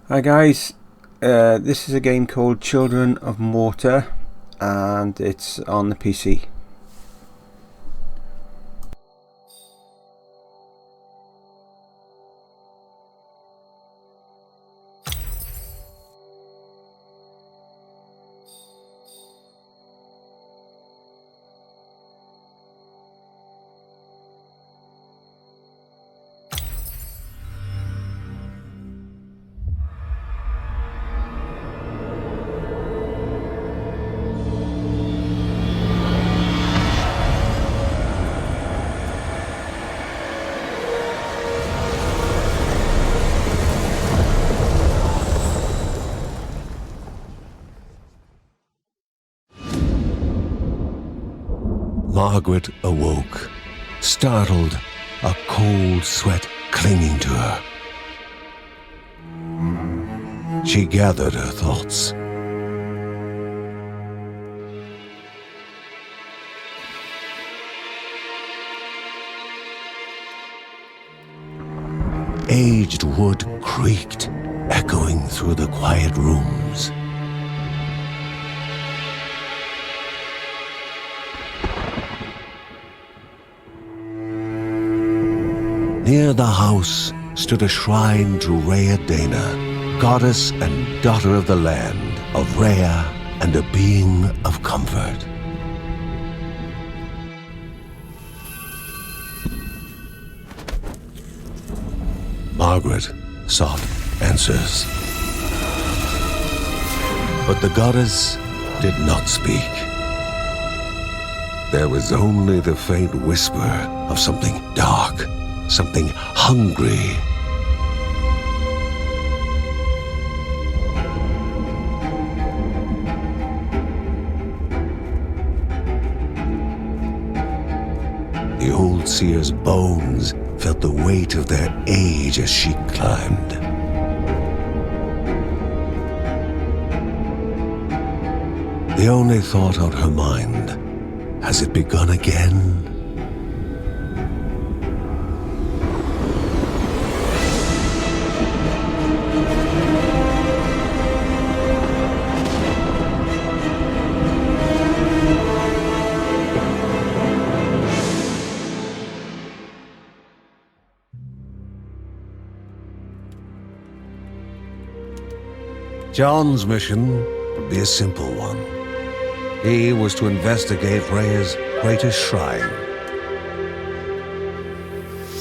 Hi guys, this is a game called Chirldren of Morta and it's on the PC. Margaret awoke, startled, a cold sweat clinging to her. She gathered her thoughts. Aged wood creaked, echoing through the quiet rooms. Near the house stood a shrine to Rhea Dana, goddess and daughter of the land, of Rhea and a being of comfort. Margaret sought answers. But the goddess did not speak. There was only the faint whisper of something dark, something hungry. The old seer's bones felt the weight of their age as she climbed. The only thought on her mind, has it begun again? John's mission would be a simple one. He was to investigate Rhea's greatest shrine.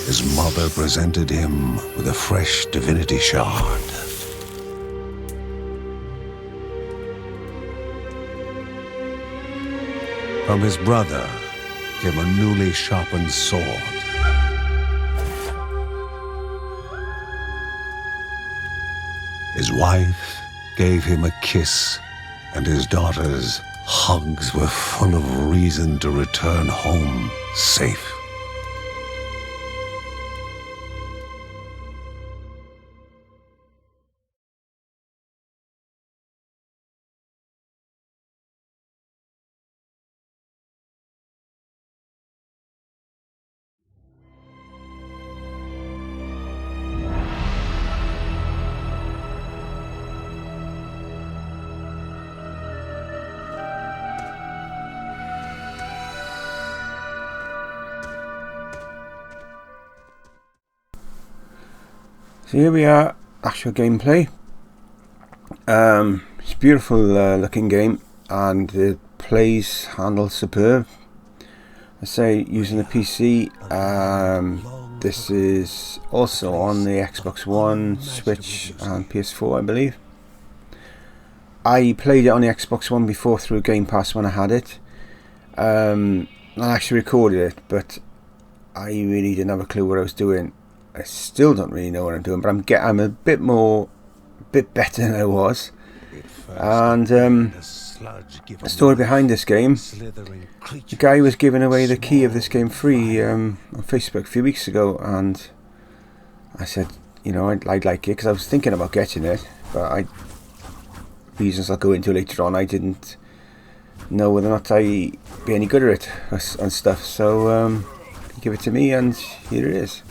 His mother presented him with a fresh divinity shard. From his brother came a newly sharpened sword. His wife gave him a kiss, and his daughter's hugs were full of reason to return home safe. So here we are, actual gameplay. It's a beautiful looking game and the plays handle superb. I say using the PC. This is also on the Xbox One, Switch and PS4 I believe. I played it on the Xbox One before through Game Pass when I had it. I actually recorded it, but I really didn't have a clue what I was doing. I still don't really know what I'm doing, but I'm a bit better than I was. And the story behind this game, the guy was giving away the key of this game free on Facebook a few weeks ago, and I said, you know, I'd like it because I was thinking about getting it, but reasons I'll go into later on, I didn't know whether or not I'd be any good at it and stuff. So give it to me, and here it is.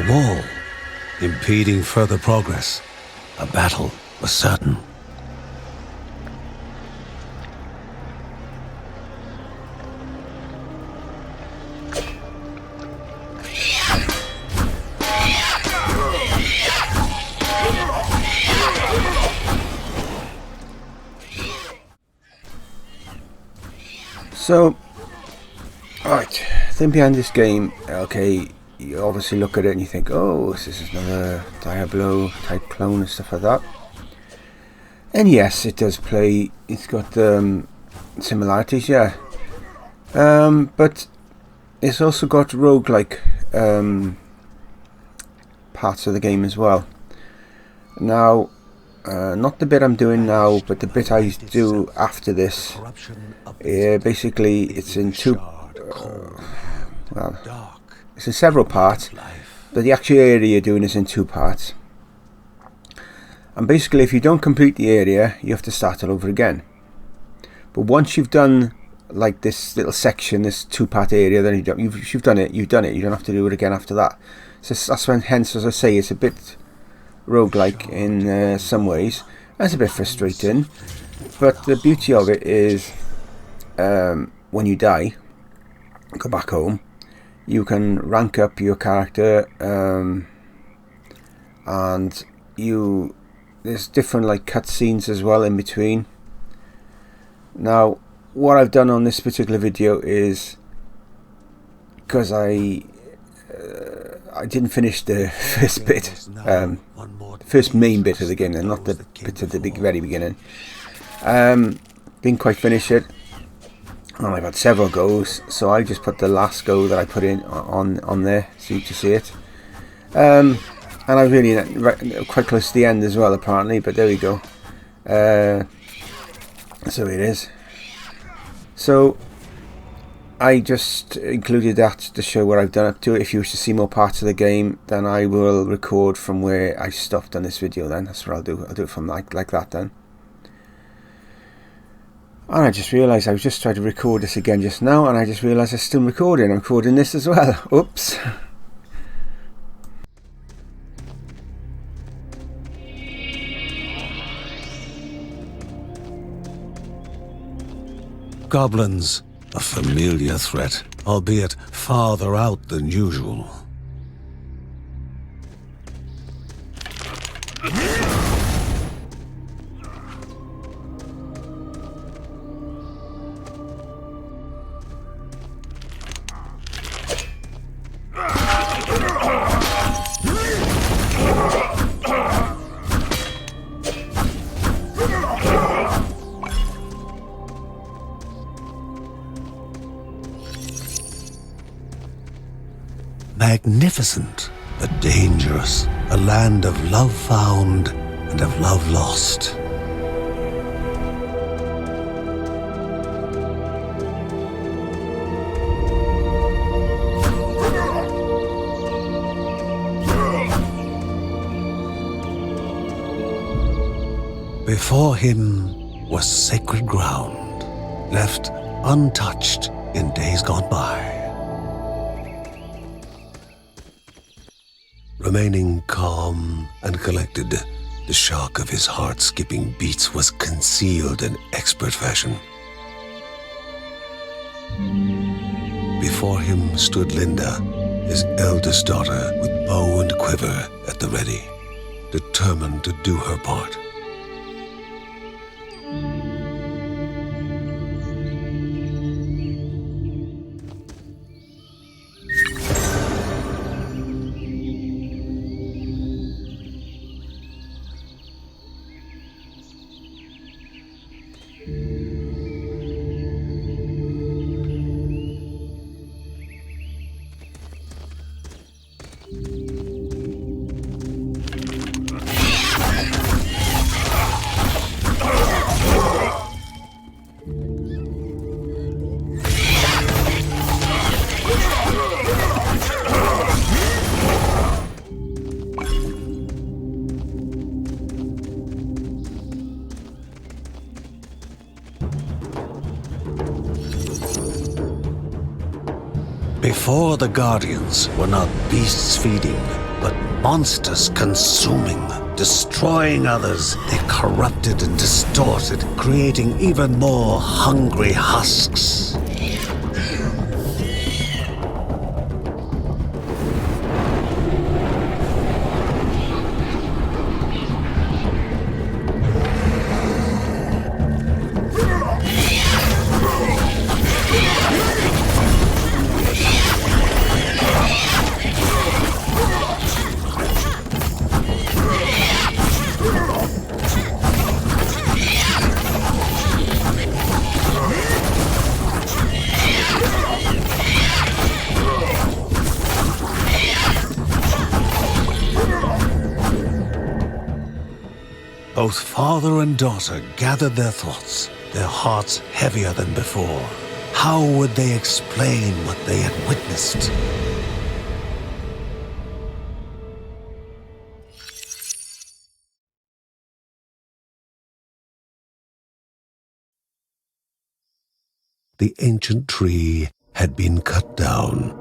wall, impeding further progress. A battle was certain. So, right, thing behind this game, okay, you obviously look at it and you think, oh, this is another Diablo type clone and stuff like that. And yes, it does play, it's got similarities, yeah. But it's also got roguelike parts of the game as well. Now, not the bit I'm doing now, but the bit I do after this. Basically, it's in it's in several parts, but the actual area you're doing is in 2 parts. And basically, if you don't complete the area, you have to start it over again. But once you've done like this little section, this 2-part area, then you've done it. You don't have to do it again after that. So that's when, hence, as I say, it's a bit roguelike in some ways. That's a bit frustrating, but the beauty of it is when you die, go back home, you can rank up your character, and there's different like cutscenes as well in between. Now, what I've done on this particular video is, because I didn't finish the first bit, first main bit of the game, and not the bit at the very beginning. Didn't quite finish it, and I've had several goes, so I just put the last go that I put in on there so you can see it. And I'm really quite close to the end as well, apparently, but there we go. So it is. So I just included that to show what I've done up to. If you wish to see more parts of the game, then I will record from where I stopped on this video then. That's what I'll do. I'll do it from like that then. And I just realised I was just trying to record this again just now, and I just realised I'm still recording. I'm recording this as well. Oops. Goblins, a familiar threat, albeit farther out than usual. Magnificent, but dangerous, a land of love found and of love lost. Before him was sacred ground, left untouched in days gone by. Remaining calm and collected, the shock of his heart-skipping beats was concealed in expert fashion. Before him stood Linda, his eldest daughter, with bow and quiver at the ready, determined to do her part. Before the Guardians were not beasts feeding, but monsters consuming, destroying others. They corrupted and distorted, creating even more hungry husks. Both father and daughter gathered their thoughts, their hearts heavier than before. How would they explain what they had witnessed? The ancient tree had been cut down.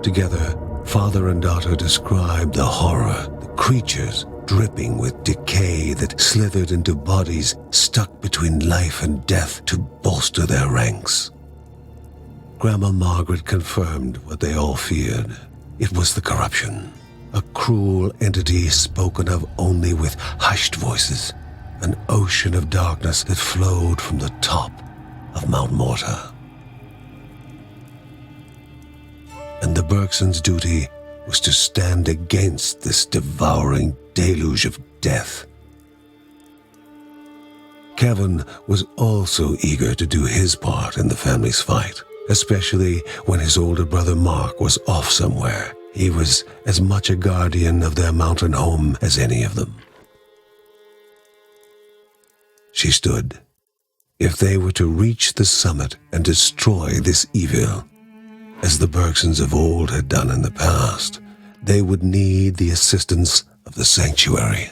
Together, father and daughter described the horror, the creatures dripping with decay that slithered into bodies stuck between life and death to bolster their ranks. Grandma Margaret confirmed what they all feared. It was the corruption, a cruel entity spoken of only with hushed voices, an ocean of darkness that flowed from the top of Mount Morta. And the Bergsons' duty was to stand against this devouring deluge of death. Kevin was also eager to do his part in the family's fight, especially when his older brother Mark was off somewhere. He was as much a guardian of their mountain home as any of them. She stood. If they were to reach the summit and destroy this evil, as the Bergsons of old had done in the past, they would need the assistance of the sanctuary.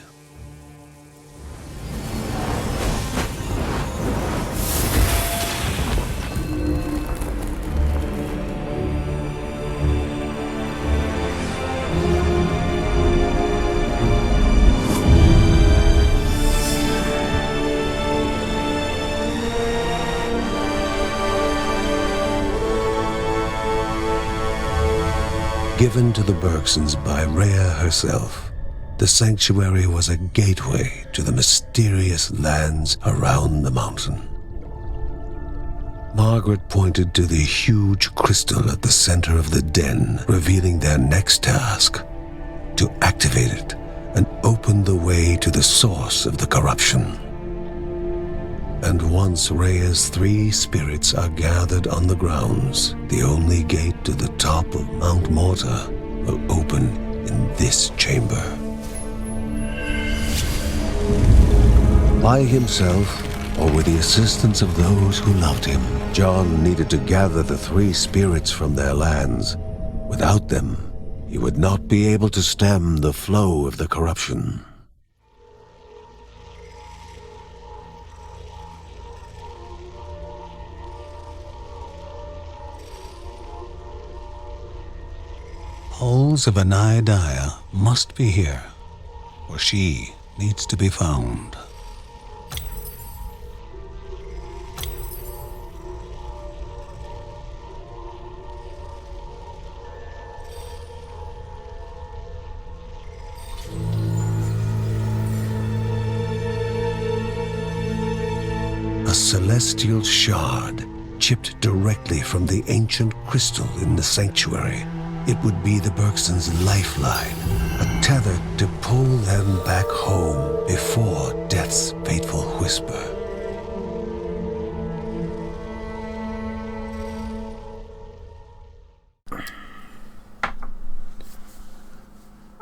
Given to the Bergsons by Rhea herself, the sanctuary was a gateway to the mysterious lands around the mountain. Margaret pointed to the huge crystal at the center of the den, revealing their next task: to activate it and open the way to the source of the corruption. And once Rhea's 3 spirits are gathered on the grounds, the only gate to the top of Mount Morta will open in this chamber. By himself, or with the assistance of those who loved him, John needed to gather the 3 spirits from their lands. Without them, he would not be able to stem the flow of the corruption. Halls of Anaidia must be here, for she needs to be found. A celestial shard chipped directly from the ancient crystal in the sanctuary. It would be the Bergsons' lifeline, a tether to pull them back home before death's fateful whisper.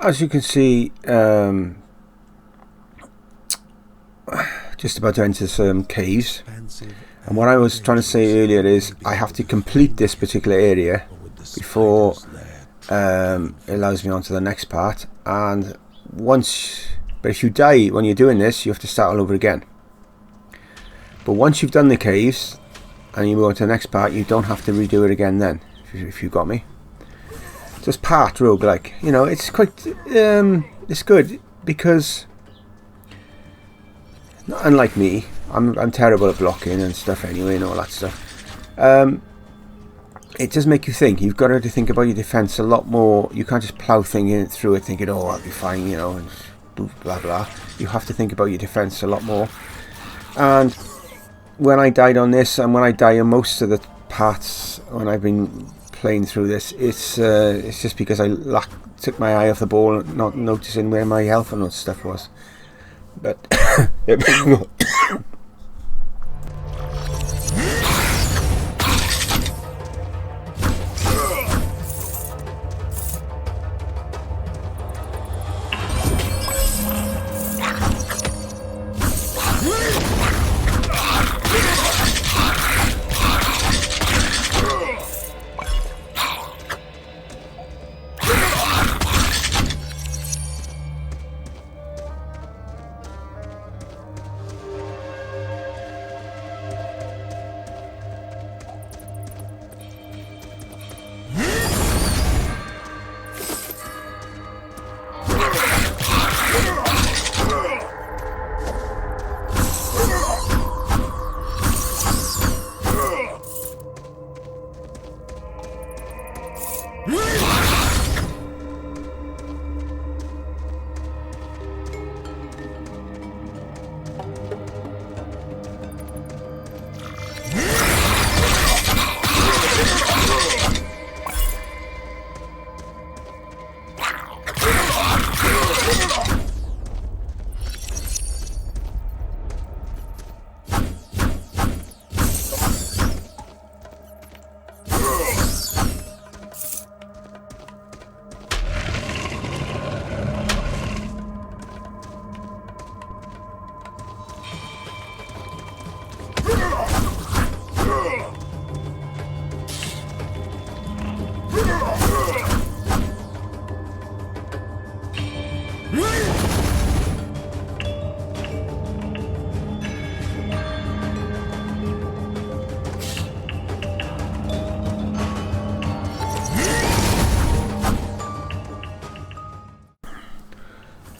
As you can see, just about to enter some caves, and what I was trying to say earlier is I have to complete this particular area before it allows me on to the next part. And but if you die when you're doing this, you have to start all over again. But once you've done the caves and you move on to the next part, you don't have to redo it again then, if you got me. just part roguelike. You know, it's quite it's good because, unlike me, I'm terrible at blocking and stuff anyway, and all that stuff. It does make you think. You've got to think about your defense a lot more. You can't just plow through it thinking, oh, I'll be fine, you know, and blah blah. You have to think about your defense a lot more. And when I died on this, and when I die on most of the parts when I've been playing through this, it's just because I took my eye off the ball, not noticing where my health and all stuff was. But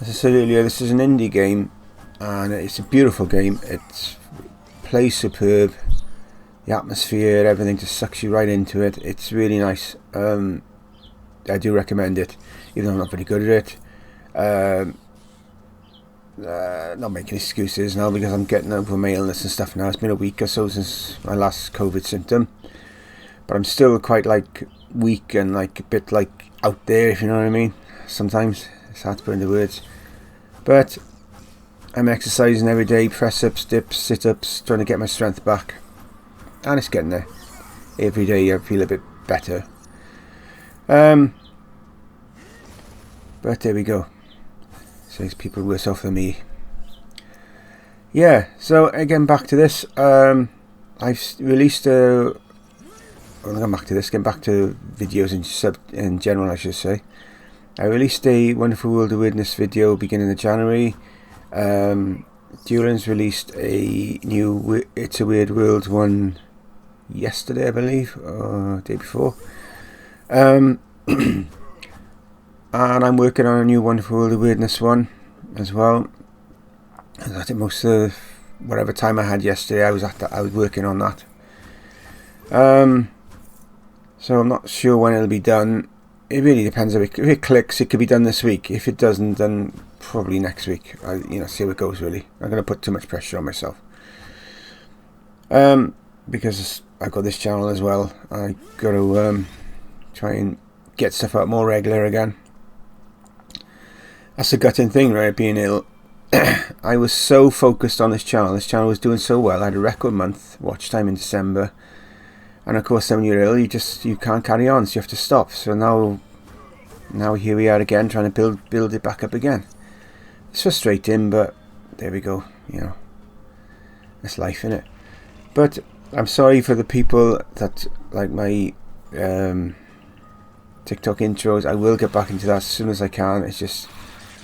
as I said earlier, this is an indie game, and it's a beautiful game. It plays superb. The atmosphere, everything just sucks you right into it. It's really nice. I do recommend it, even though I'm not very good at it. Not making excuses now because I'm getting over my illness and stuff now. It's been a week or so since my last COVID symptom, but I'm still quite like weak and like a bit like out there, if you know what I mean. Sometimes it's hard to put into words, but I'm exercising every day, press-ups, dips, sit-ups, trying to get my strength back, and it's getting there. Every day I feel a bit better. But there we go. Says people worse off than me. Yeah, so again, back to this. I've released getting back to videos in general, I should say. I released a Wonderful World of Weirdness video beginning of January. Duelin's released a new It's a Weird World one yesterday, I believe, or day before. And I'm working on a new Wonderful World of Weirdness one as well. And I think most of whatever time I had yesterday, I was working on that. So I'm not sure when it'll be done. It really depends. If it clicks, it could be done this week. If it doesn't, then probably next week. See how it goes. Really, I'm going to put too much pressure on myself. Because I've got this channel as well. I got to try and get stuff out more regular again. That's the gutting thing, right? Being ill. I was so focused on this channel. This channel was doing so well. I had a record month watch time in December, and of course, when you're ill, you can't carry on, so you have to stop. So now here we are again, trying to build it back up again. It's frustrating, but there we go. You know, it's life, innit? But I'm sorry for the people that like my TikTok intros. I will get back into that as soon as I can. It's just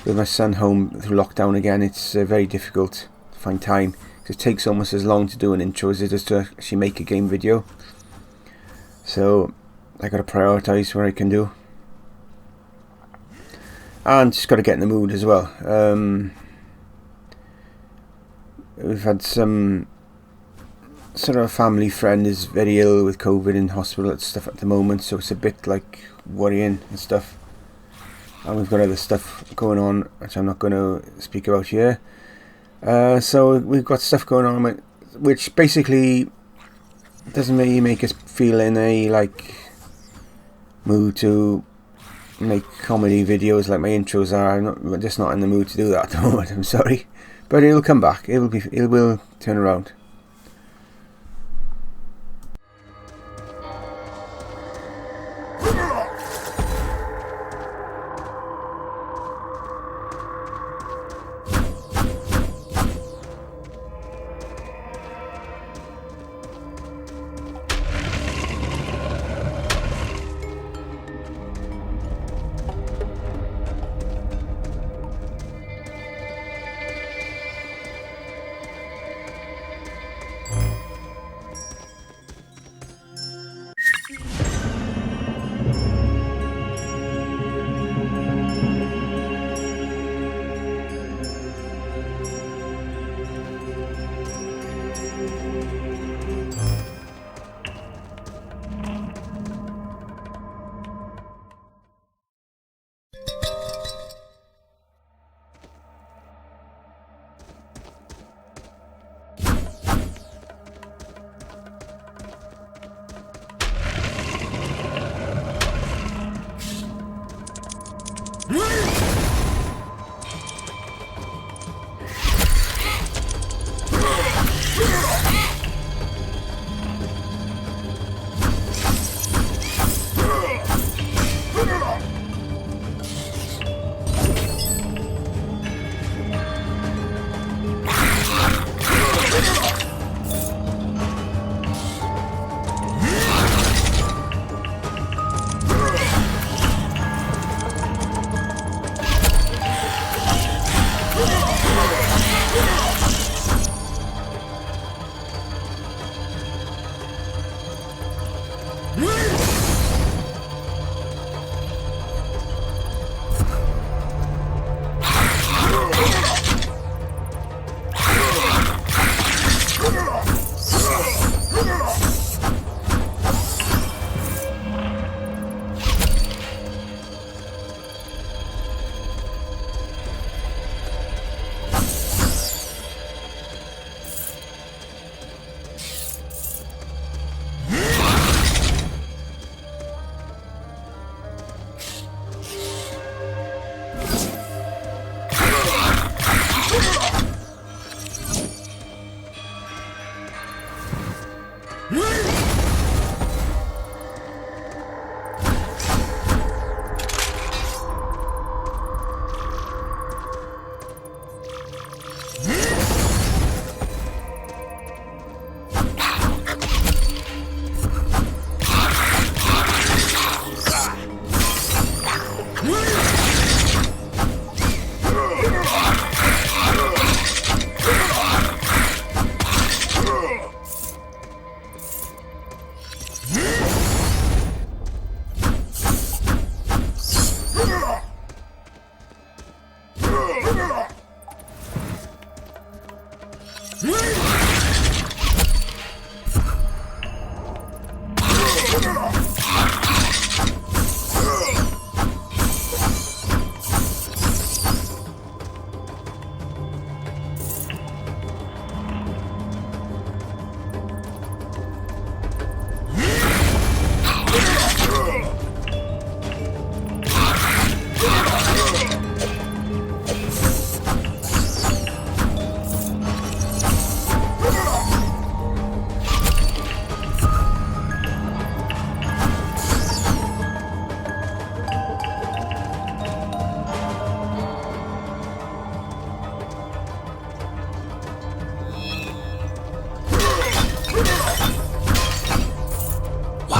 with my son home through lockdown again, it's very difficult to find time, because it takes almost as long to do an intro as it does to actually make a game video. So I got to prioritize what I can do. and just got to get in the mood as well. We've had some sort of a family friend is very ill with COVID in hospital and stuff at the moment, so it's a bit like worrying and stuff. And we've got other stuff going on which I'm not going to speak about here. So we've got stuff going on which basically doesn't really make us feel in a like mood to make comedy videos like my intros are. I'm just not in the mood to do that at the moment. I'm sorry, but it'll come back. It will turn around.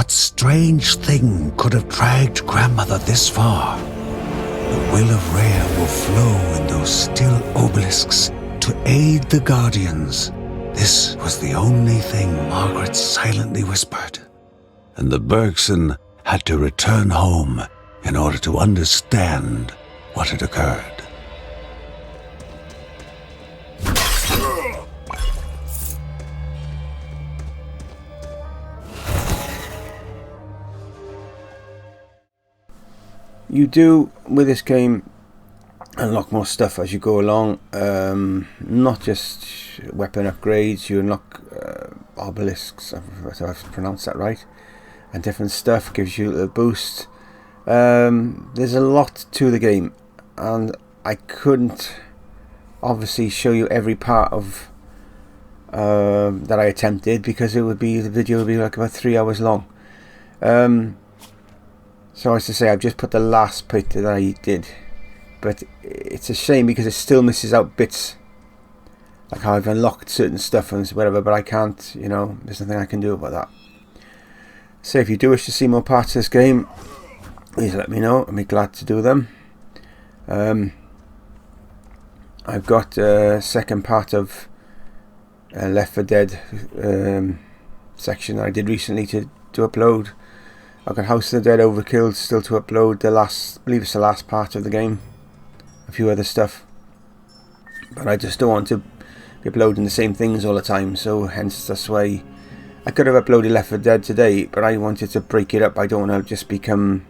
Strange thing could have dragged Grandmother this far. The will of Rhea will flow in those still obelisks to aid the Guardians. This was the only thing Margaret silently whispered. And the Bergson had to return home in order to understand what had occurred. You do, with this game, unlock more stuff as you go along. Not just weapon upgrades, you unlock obelisks, if I've pronounced that right, and different stuff gives you a boost. There's a lot to the game, and I couldn't obviously show you every part of that I attempted, because the video would be like about 3 hours long. So as to say, I've just put the last bit that I did, but it's a shame because it still misses out bits, like how I've unlocked certain stuff and whatever, but I can't, you know, there's nothing I can do about that. So if you do wish to see more parts of this game, please let me know. I'll be glad to do them. I've got a second part of Left 4 Dead section that I did recently to upload. I've got House of the Dead Overkill still to upload. I believe it's the last part of the game. A few other stuff, but I just don't want to be uploading the same things all the time. So hence that's why I could have uploaded Left 4 Dead today, but I wanted to break it up. I don't want to just become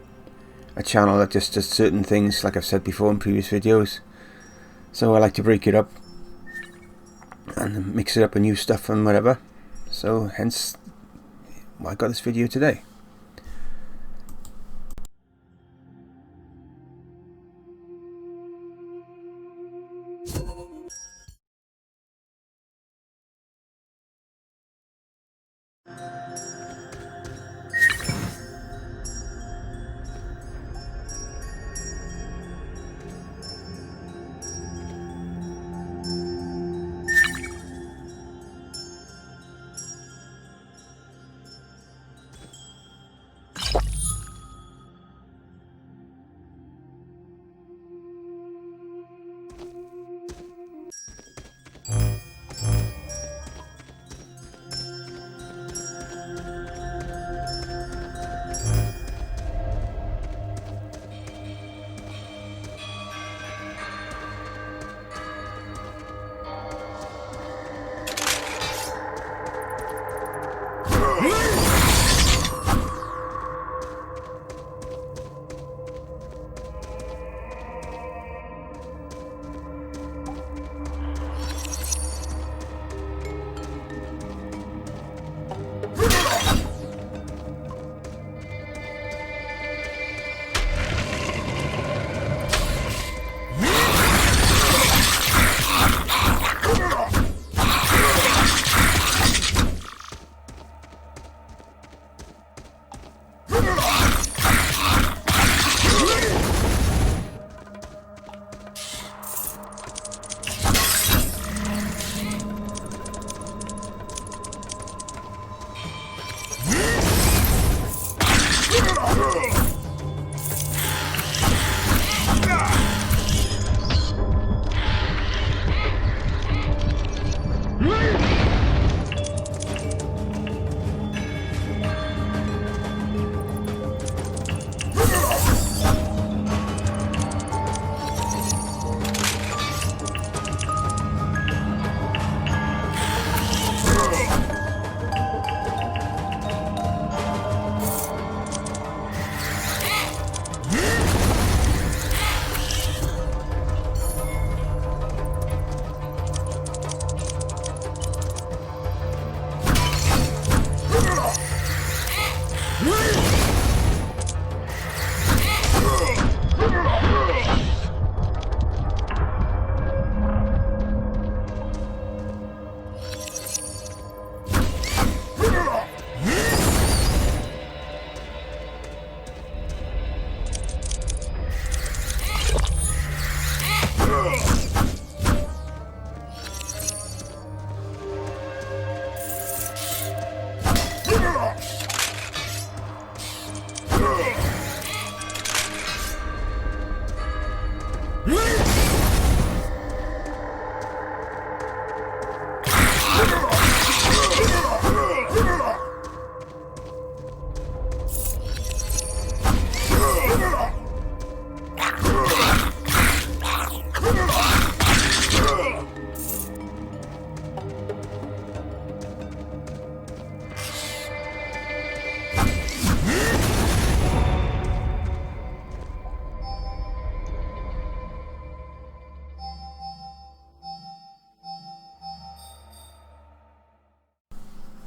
a channel that just does certain things, like I've said before in previous videos. So I like to break it up and mix it up with new stuff and whatever. So hence I got this video today.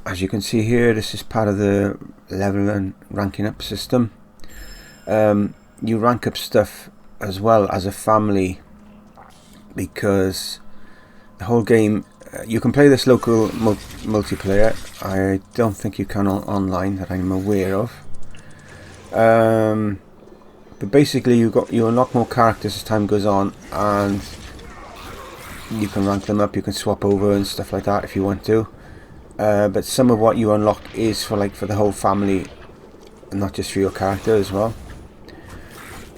as you can see here, this is part of the level and ranking up system. You rank up stuff as well as a family, because the whole game, you can play this local multiplayer. I don't think you can online that I'm aware of. But basically you unlock more characters as time goes on, and you can rank them up, you can swap over and stuff like that if you want to. But some of what you unlock is for the whole family, and not just for your character as well.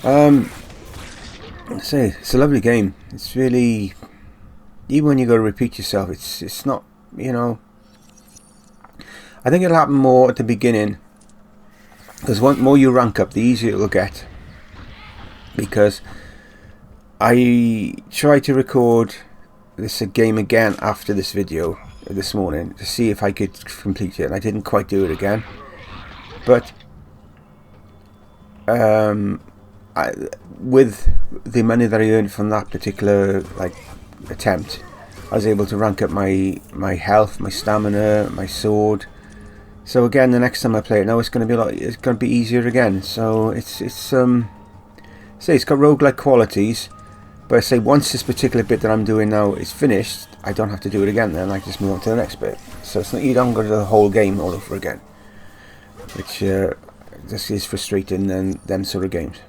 Let's say it's a lovely game. It's really, even when you go to repeat yourself, it's not, you know. I think it'll happen more at the beginning, because the more you rank up, the easier it will get. Because I tried to record this game again after this video this morning to see if I could complete it, and I didn't quite do it again. But with the money that I earned from that particular attempt, I was able to rank up my health, my stamina, my sword. So again, the next time I play it now, it's going to be easier again. So it's got roguelike qualities, but I say once this particular bit that I'm doing now is finished, I don't have to do it again. Then I just move on to the next bit. So it's not, you don't go to the whole game all over again, which this is frustrating in them sort of games.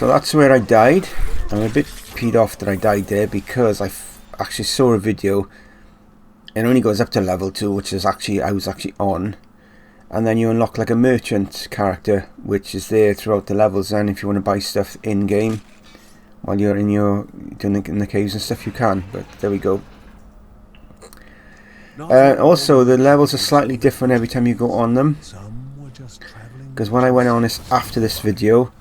So that's where I died. I'm a bit peed off that I died there because I actually saw a video. It only goes up to level 2, which is actually I was actually on. And then you unlock like a merchant character, which is there throughout the levels. And if you want to buy stuff in game while you're in the caves and stuff, you can. But there we go. Also, the levels are slightly different every time you go on them. Because when I went on this after this video,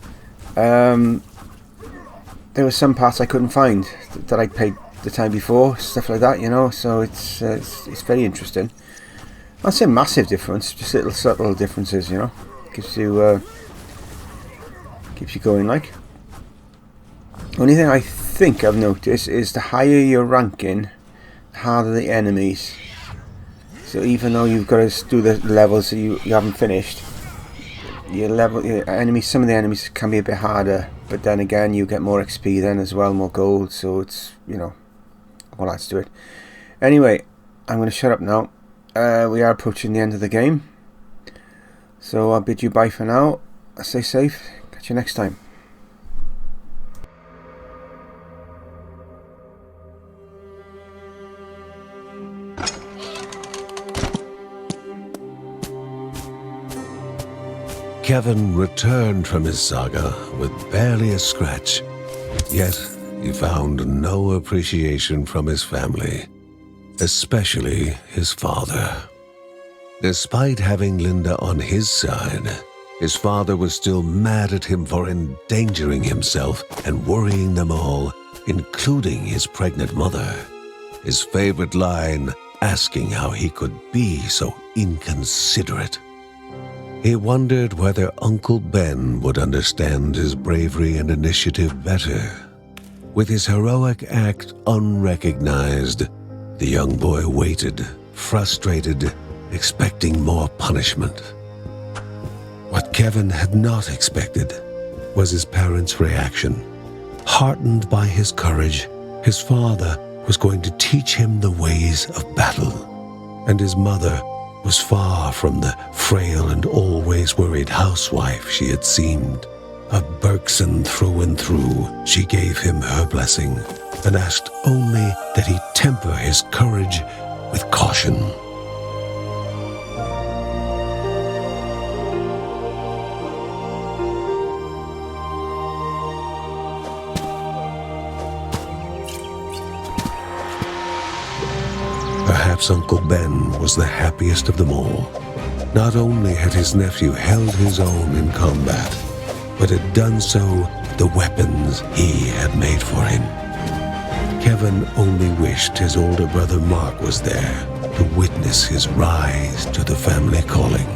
there were some parts I couldn't find that I paid the time before, stuff like that, you know. So it's very interesting. I'd say massive difference, just little subtle differences, you know. Keeps you going like. Only thing I think I've noticed is the higher your ranking, the harder the enemies. So even though you've got to do the levels that you haven't finished, some of the enemies can be a bit harder. But then again, you get more XP then as well, more gold. So it's, you know, all adds to it. Anyway, I'm going to shut up now. We are approaching the end of the game. So I'll bid you bye for now. Stay safe. Catch you next time. Kevin returned from his saga with barely a scratch, yet he found no appreciation from his family, especially his father. Despite having Linda on his side, his father was still mad at him for endangering himself and worrying them all, including his pregnant mother. His favorite line, asking how he could be so inconsiderate. He wondered whether Uncle Ben would understand his bravery and initiative better. With his heroic act unrecognized, the young boy waited, frustrated, expecting more punishment. What Kevin had not expected was his parents' reaction. Heartened by his courage, his father was going to teach him the ways of battle, and his mother was far from the frail and always worried housewife she had seemed. A Bergson through and through, she gave him her blessing and asked only that he temper his courage with caution. Perhaps Uncle Ben was the happiest of them all. Not only had his nephew held his own in combat, but had done so with the weapons he had made for him. Kevin only wished his older brother Mark was there to witness his rise to the family calling.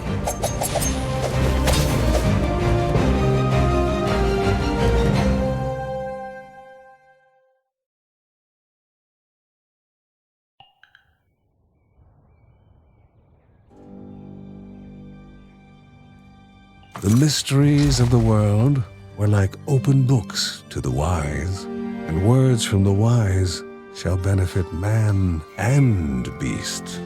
The mysteries of the world were like open books to the wise, and words from the wise shall benefit man and beast.